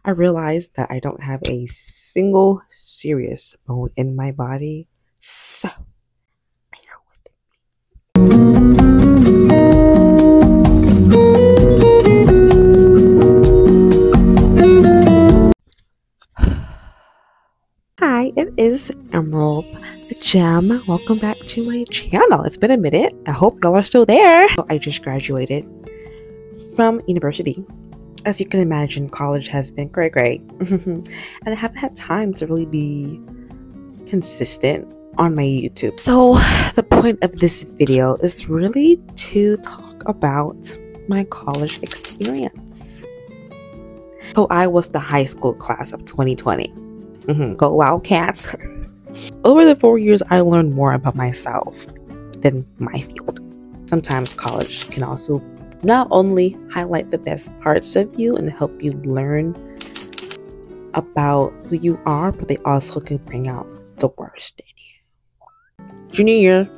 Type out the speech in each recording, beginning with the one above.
I realized that I don't have a single serious bone in my body. So, bear with me. Hi, it is Emerald the Gem. Welcome back to my channel. It's been a minute. I hope y'all are still there. I just graduated from university. As you can imagine, college has been great. And I haven't had time to really be consistent on my YouTube. So the point of this video is really to talk about my college experience. So I was the high school class of 2020. Go Wildcats. Over the 4 years, I learned more about myself than my field. Sometimes college can also not only highlight the best parts of you and help you learn about who you are, but they also can bring out the worst in you. Junior year,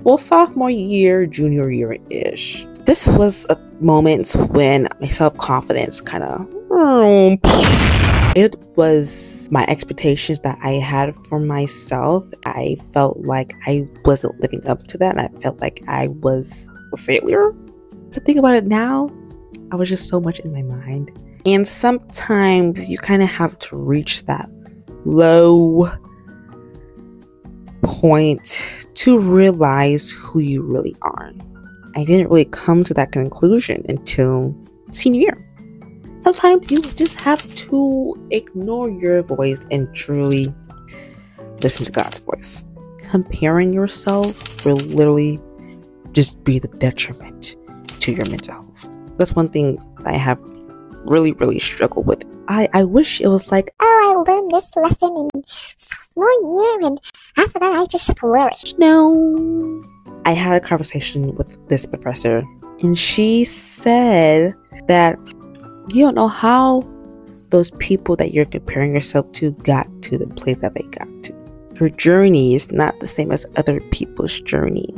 well, sophomore year, junior year-ish. This was a moment when my self-confidence kind of... It was my expectations that I had for myself. I felt like I wasn't living up to that, and I felt like I was a failure. To think about it now, I was just so much in my mind. And sometimes you kind of have to reach that low point to realize who you really are. I didn't really come to that conclusion until senior year. Sometimes you just have to ignore your voice and truly listen to God's voice. Comparing yourself will literally just be the detriment to your mental health. That's one thing I have really struggled with. I wish it was like, oh, I learned this lesson in sophomore year and after that I just flourished. No. I had a conversation with this professor and she said that you don't know how those people that you're comparing yourself to got to the place that they got to. Your journey is not the same as other people's journey.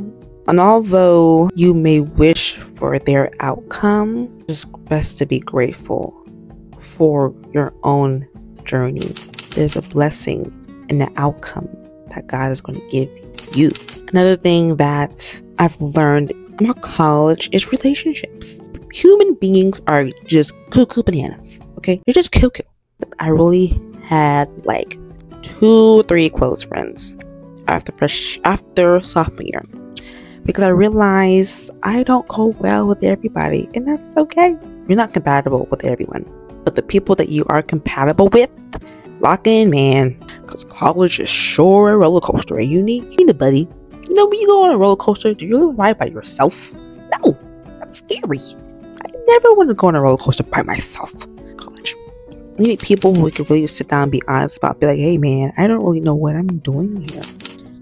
And although you may wish for their outcome, it's best to be grateful for your own journey. There's a blessing in the outcome that God is going to give you. Another thing that I've learned about college is relationships. Human beings are just cuckoo bananas, okay? You're just cuckoo. I really had like 2-3 close friends after sophomore year. Because I realized I don't go well with everybody, and that's okay. You're not compatible with everyone, but the people that you are compatible with, lock in, man. Because college is sure a roller coaster, and you need a buddy. You know, when you go on a roller coaster, do you really ride by yourself? No, that's scary. I never want to go on a roller coaster by myself. College, you need people who can really sit down and be honest about, be like, hey, man, I don't really know what I'm doing here.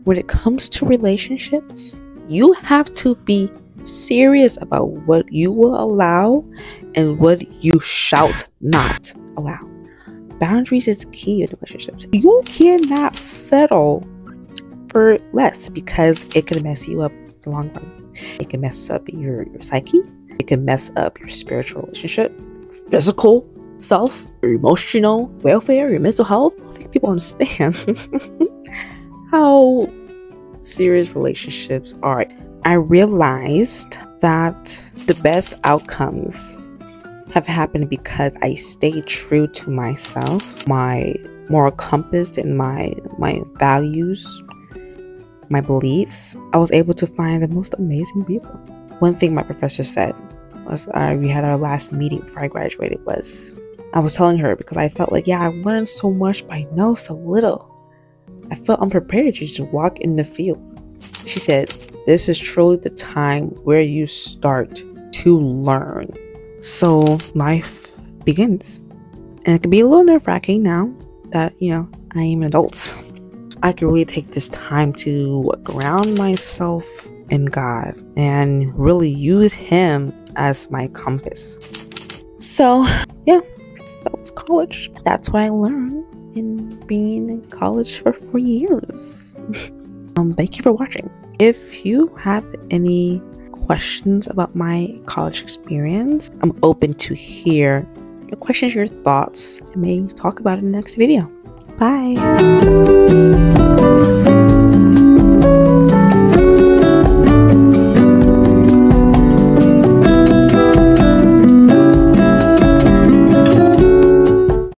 When it comes to relationships, you have to be serious about what you will allow and what you shout not allow. Boundaries is key in relationships. You cannot settle for less because it can mess you up in the long run. It can mess up your psyche. It can mess up your spiritual relationship, physical self, your emotional welfare, your mental health. I don't think people understand how serious relationships are. I realized that the best outcomes have happened because I stayed true to myself, my moral compass, and my values, my beliefs. I was able to find the most amazing people. One thing my professor said was, we had our last meeting before I graduated, was I was telling her because I felt like, yeah, I learned so much, but I know so little. I felt unprepared to just walk in the field. She said, this is truly the time where you start to learn. So life begins. And it can be a little nerve-wracking now that, you know, I am an adult. I can really take this time to ground myself in God and really use Him as my compass. So, yeah, that was college. That's what I learned in being in college for 4 years. Thank you for watching. If you have any questions about my college experience, I'm open to hear your questions, your thoughts, and may talk about it in the next video. Bye.